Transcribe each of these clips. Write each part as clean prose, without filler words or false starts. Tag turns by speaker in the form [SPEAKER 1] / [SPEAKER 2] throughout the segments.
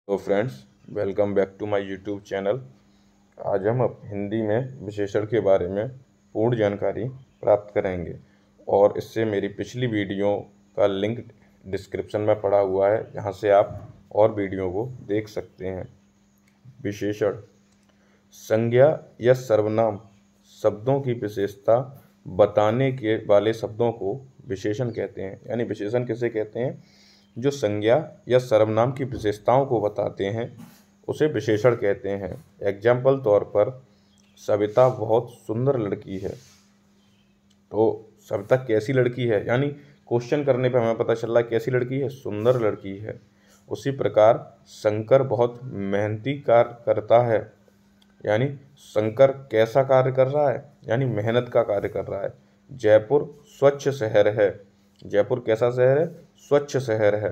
[SPEAKER 1] तो friends, welcome back to my YouTube channel. आज हम हिंदी में विशेषण के बारे में पूर्ण जानकारी प्राप्त करेंगे और इससे मेरी पिछली वीडियो का लिंक डिस्क्रिप्शन में पड़ा हुआ है, जहां से आप और वीडियो को देख सकते हैं। विशेषण संज्ञा या सर्वनाम शब्दों की विशेषता बताने के वाले शब्दों को विशेषण कहते हैं। यानी विशेषण किसे कहते हैं? जो संज्ञा या सर्वनाम की विशेषताओं को बताते हैं उसे विशेषण कहते हैं। एग्जाम्पल तौर पर सविता बहुत सुंदर लड़की है। तो सविता कैसी लड़की है, यानी क्वेश्चन करने पे हमें पता चल रहा है कैसी लड़की है, सुंदर लड़की है। उसी प्रकार शंकर बहुत मेहनती कार्य करता है, यानी शंकर कैसा कार्य कर रहा है, यानी मेहनत का कार्य कर रहा है। जयपुर स्वच्छ शहर है। जयपुर कैसा शहर है? स्वच्छ शहर है।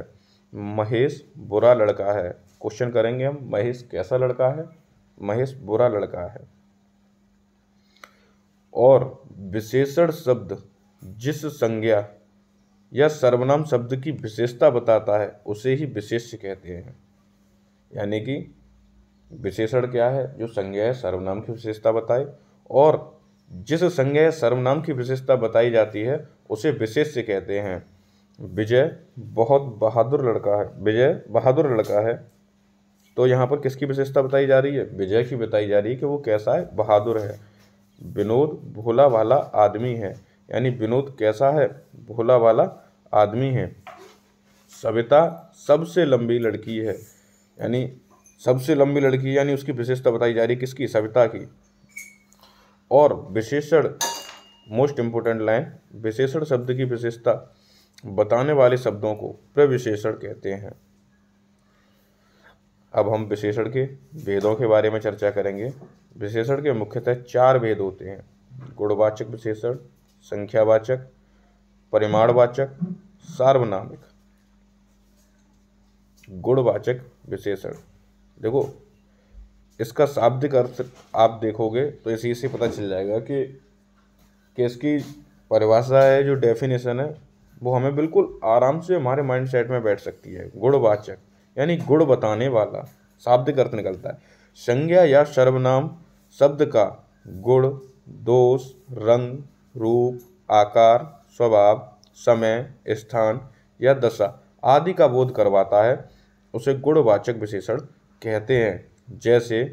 [SPEAKER 1] महेश बुरा लड़का है। क्वेश्चन करेंगे हम, महेश कैसा लड़का है? महेश बुरा लड़का है। और विशेषण शब्द जिस संज्ञा या सर्वनाम शब्द की विशेषता बताता है उसे ही विशेष्य कहते हैं। यानी कि विशेषण क्या है? जो संज्ञा या सर्वनाम की विशेषता बताए, और जिस संज्ञा या सर्वनाम की विशेषता बताई जाती है उसे विशेष्य कहते हैं। विजय बहुत बहादुर लड़का है। विजय बहादुर लड़का है, तो यहाँ पर किसकी विशेषता बताई जा रही है? विजय की बताई जा रही है कि वो कैसा है? बहादुर है। विनोद भोला भाला आदमी है। यानी विनोद कैसा है? भोला भाला आदमी है। सविता सबसे लंबी लड़की है। यानी सबसे लंबी लड़की, यानी उसकी विशेषता बताई जा रही है किसकी? सविता की। और विशेषण, मोस्ट इंपोर्टेंट लाइन, विशेषण शब्द की विशेषता बताने वाले शब्दों को प्रविशेषण कहते हैं। अब हम विशेषण के भेदों के बारे में चर्चा करेंगे। विशेषण के मुख्यतः 4 भेद होते हैं: गुणवाचक विशेषण, संख्यावाचक, परिमाणवाचक, सार्वनामिक। गुणवाचक विशेषण, देखो इसका शाब्दिक अर्थ आप देखोगे तो इसी से पता चल जाएगा कि इसकी परिभाषा है, जो डेफिनेशन है वो हमें बिल्कुल आराम से हमारे माइंड सेट में बैठ सकती है। गुणवाचक यानी गुण बताने वाला, शाब्दिक अर्थ निकलता है। संज्ञा या सर्वनाम शब्द का गुण, दोष, रंग, रूप, आकार, स्वभाव, समय, स्थान या दशा आदि का बोध करवाता है, उसे गुणवाचक विशेषण कहते हैं। जैसे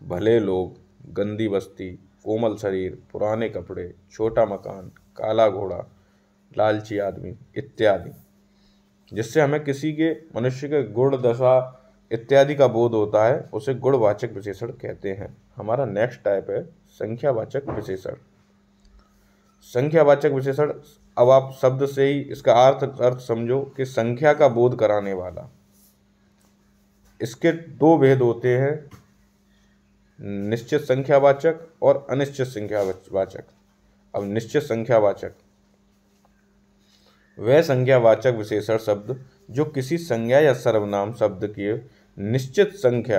[SPEAKER 1] भले लोग, गंदी बस्ती, कोमल शरीर, पुराने कपड़े, छोटा मकान, काला घोड़ा, लालची आदमी इत्यादि। जिससे हमें किसी के, मनुष्य के गुण, दशा इत्यादि का बोध होता है, उसे गुणवाचक विशेषण कहते हैं। हमारा नेक्स्ट टाइप है संख्यावाचक विशेषण। संख्यावाचक विशेषण, अब आप शब्द से ही इसका अर्थ समझो कि संख्या का बोध कराने वाला। इसके 2 भेद होते हैं, निश्चित संख्यावाचक और अनिश्चित संख्यावाचक। अब निश्चित संख्यावाचक वह संख्यावाचक विशेषण शब्द जो किसी संज्ञा या सर्वनाम शब्द की निश्चित संख्या,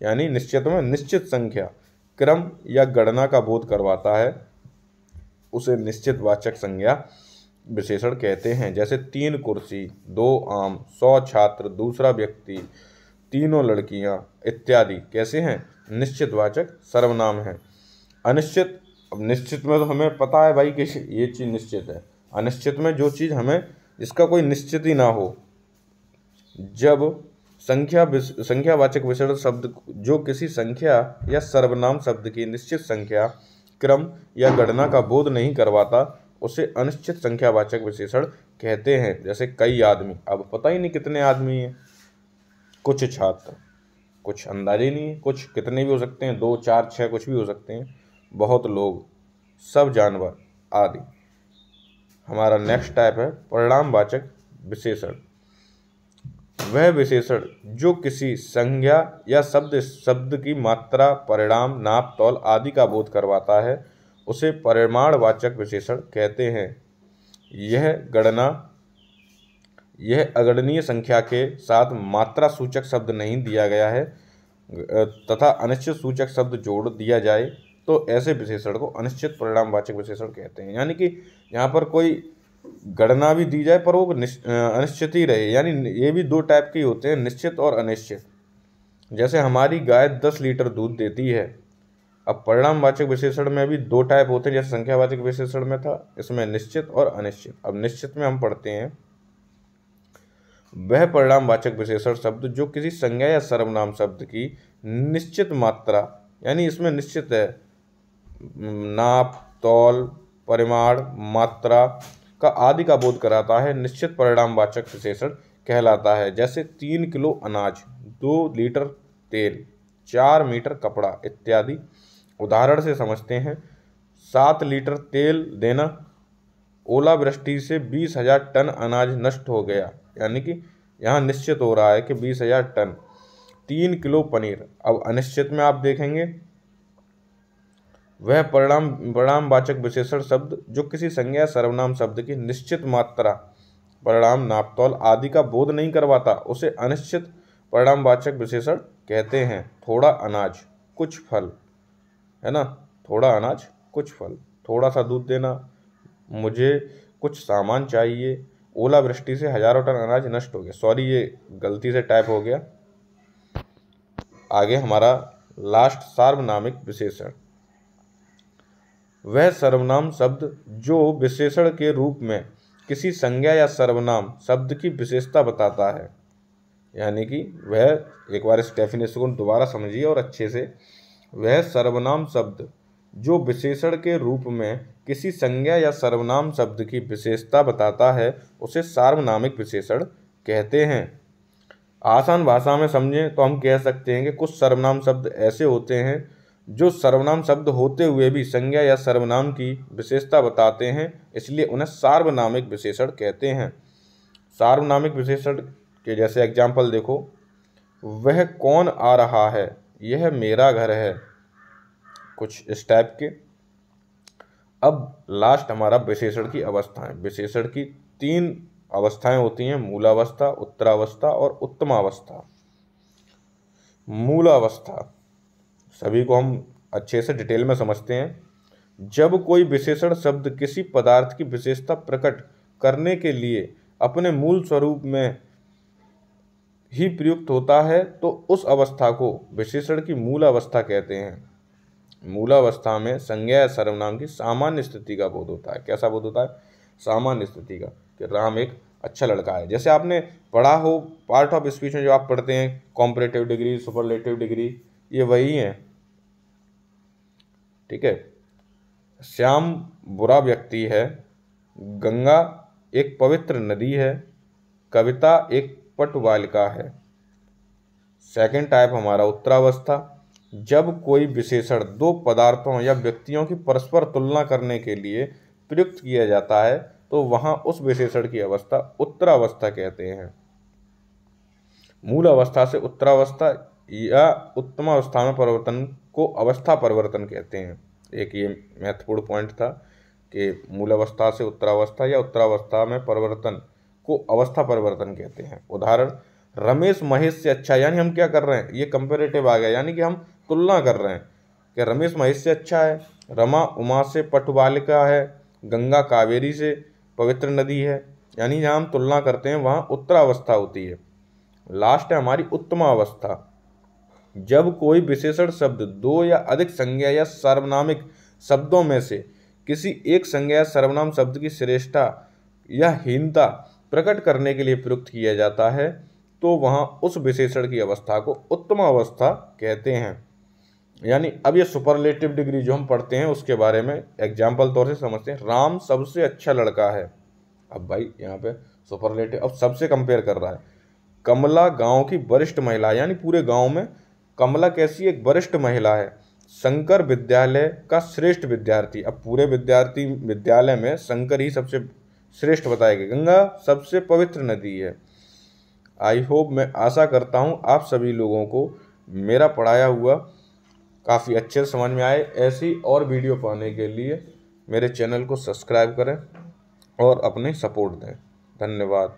[SPEAKER 1] यानी निश्चित में निश्चित संख्या, क्रम या गणना का बोध करवाता है, उसे निश्चित वाचक संज्ञा विशेषण कहते हैं। जैसे 3 कुर्सी, 2 आम, 100 छात्र, दूसरा व्यक्ति, तीनों लड़कियां इत्यादि कैसे हैं? निश्चित वाचक सर्वनाम है। अनिश्चित, अब निश्चित में तो हमें पता है भाई कि ये चीज़ निश्चित है। अनिश्चित में जो चीज़ हमें, जिसका कोई निश्चित ही ना हो। जब संख्यावाचक विशेषण शब्द जो किसी संख्या या सर्वनाम शब्द की निश्चित संख्या, क्रम या गणना का बोध नहीं करवाता, उसे अनिश्चित संख्यावाचक विशेषण कहते हैं। जैसे कई आदमी, अब पता ही नहीं कितने आदमी हैं। कुछ छात्र, कुछ अंदाजे ही नहीं है, कुछ कितने भी हो सकते हैं, 2, 4, 6 कुछ भी हो सकते हैं। बहुत लोग, सब जानवर आदि। हमारा नेक्स्ट टाइप है परिणामवाचक विशेषण। वह विशेषण जो किसी संज्ञा या शब्द की मात्रा, परिणाम, नाप, तौल आदि का बोध करवाता है, उसे परिमाणवाचक विशेषण कहते हैं। यह अगणनीय संख्या के साथ मात्रा सूचक शब्द नहीं दिया गया है तथा अनिश्चित सूचक शब्द जोड़ दिया जाए तो ऐसे विशेषण को अनिश्चित परिणामवाचक विशेषण कहते हैं। यानी कि यहाँ पर कोई गणना भी दी जाए पर वो अनिश्चित ही रहे, यानी ये भी दो टाइप के होते हैं, निश्चित और अनिश्चित। जैसे हमारी गाय 10 लीटर दूध देती है। अब परिणामवाचक विशेषण में भी दो टाइप होते हैं, जैसे संख्यावाचक विशेषण में था, इसमें निश्चित और अनिश्चित। अब निश्चित में हम पढ़ते हैं, वह परिणामवाचक विशेषण शब्द जो किसी संज्ञा या सर्वनाम शब्द की निश्चित मात्रा, यानी इसमें निश्चित है, नाप, तौल, परिमाण, मात्रा का आदि का बोध कराता है, निश्चित परिणामवाचक विशेषण कहलाता है। जैसे 3 किलो अनाज, 2 लीटर तेल, 4 मीटर कपड़ा इत्यादि। उदाहरण से समझते हैं। 7 लीटर तेल देना, ओलावृष्टि से 20,000 टन अनाज नष्ट हो गया, यानी कि यहाँ निश्चित हो रहा है कि 20,000 टन। 3 किलो पनीर। अब अनिश्चित में आप देखेंगे, वह परिणामवाचक विशेषण शब्द जो किसी संज्ञा सर्वनाम शब्द की निश्चित मात्रा, परिणाम, नापतोल आदि का बोध नहीं करवाता, उसे अनिश्चित परिणामवाचक विशेषण कहते हैं। थोड़ा अनाज, कुछ फल, है ना, थोड़ा अनाज कुछ फल, थोड़ा सा दूध देना, मुझे कुछ सामान चाहिए, ओलावृष्टि से हजारों टन अनाज नष्ट हो गया। सॉरी, ये गलती से टाइप हो गया। आगे हमारा लास्ट सार्वनामिक विशेषण, वह सर्वनाम शब्द जो विशेषण के रूप में किसी संज्ञा या सर्वनाम शब्द की विशेषता बताता है। यानी कि वह, एक बार इस डेफिनेशन को दोबारा समझिए और अच्छे से, वह सर्वनाम शब्द जो विशेषण के रूप में किसी संज्ञा या सर्वनाम शब्द की विशेषता बताता है, उसे सार्वनामिक विशेषण कहते हैं। आसान भाषा में समझें तो हम कह सकते हैं कि कुछ सर्वनाम शब्द ऐसे होते हैं जो सर्वनाम शब्द होते हुए भी संज्ञा या सर्वनाम की विशेषता बताते हैं, इसलिए उन्हें सार्वनामिक विशेषण कहते हैं। सार्वनामिक विशेषण के जैसे एग्जाम्पल देखो, वह कौन आ रहा है, यह मेरा घर है, कुछ इस टाइप के। अब लास्ट हमारा विशेषण की अवस्थाएं। विशेषण की 3 अवस्थाएं होती हैं, मूलावस्था, उत्तरावस्था और उत्तमावस्था। मूलावस्था सभी को हम अच्छे से डिटेल में समझते हैं। जब कोई विशेषण शब्द किसी पदार्थ की विशेषता प्रकट करने के लिए अपने मूल स्वरूप में ही प्रयुक्त होता है, तो उस अवस्था को विशेषण की मूलावस्था कहते हैं। मूलावस्था में संज्ञा या सर्वनाम की सामान्य स्थिति का बोध होता है। कैसा बोध होता है? सामान्य स्थिति का, कि राम एक अच्छा लड़का है। जैसे आपने पढ़ा हो पार्ट ऑफ स्पीच में, जो आप पढ़ते हैं, कॉम्परेटिव डिग्री, सुपरलेटिव डिग्री, ये वही है। ठीक है। श्याम बुरा व्यक्ति है, गंगा एक पवित्र नदी है, कविता एक पटु बालिका है। सेकंड टाइप हमारा उत्तरावस्था, जब कोई विशेषण दो पदार्थों या व्यक्तियों की परस्पर तुलना करने के लिए प्रयुक्त किया जाता है, तो वहां उस विशेषण की अवस्था उत्तरावस्था कहते हैं। मूल अवस्था से उत्तरावस्था या उत्तमावस्था में परिवर्तन को अवस्था परिवर्तन कहते हैं। एक ये महत्वपूर्ण पॉइंट था कि मूल अवस्था से उत्तरावस्था या उत्तरावस्था में परिवर्तन को अवस्था परिवर्तन कहते हैं। उदाहरण, रमेश महेश से अच्छा, यानी हम क्या कर रहे हैं, ये कंपेरेटिव आ गया, यानी कि हम तुलना कर रहे हैं कि रमेश महेश से अच्छा है, रमा उमा से पटु बालिका है, गंगा कावेरी से पवित्र नदी है, यानी जहाँ हम तुलना करते हैं वहाँ उत्तरावस्था होती है। लास्ट है हमारी उत्तमावस्था, जब कोई विशेषण शब्द दो या अधिक संज्ञा या सार्वनामिक शब्दों में से किसी एक संज्ञा या सर्वनाम शब्द की श्रेष्ठता या हीनता प्रकट करने के लिए प्रयुक्त किया जाता है, तो वहाँ उस विशेषण की अवस्था को उत्तमावस्था कहते हैं। यानी अब ये सुपरलेटिव डिग्री जो हम पढ़ते हैं उसके बारे में एग्जाम्पल तौर से समझते हैं। राम सबसे अच्छा लड़का है। अब भाई यहाँ पे सुपरलेटिव, अब सबसे कंपेयर कर रहा है। कमला गांव की वरिष्ठ महिला, यानी पूरे गांव में कमला कैसी एक वरिष्ठ महिला है। शंकर विद्यालय का श्रेष्ठ विद्यार्थी, अब पूरे विद्यालय में शंकर ही सबसे श्रेष्ठ बताया गया। गंगा सबसे पवित्र नदी है। आई होप, मैं आशा करता हूँ आप सभी लोगों को मेरा पढ़ाया हुआ काफ़ी अच्छे से समझ में आए। ऐसी और वीडियो पाने के लिए मेरे चैनल को सब्सक्राइब करें और अपने सपोर्ट दें। धन्यवाद।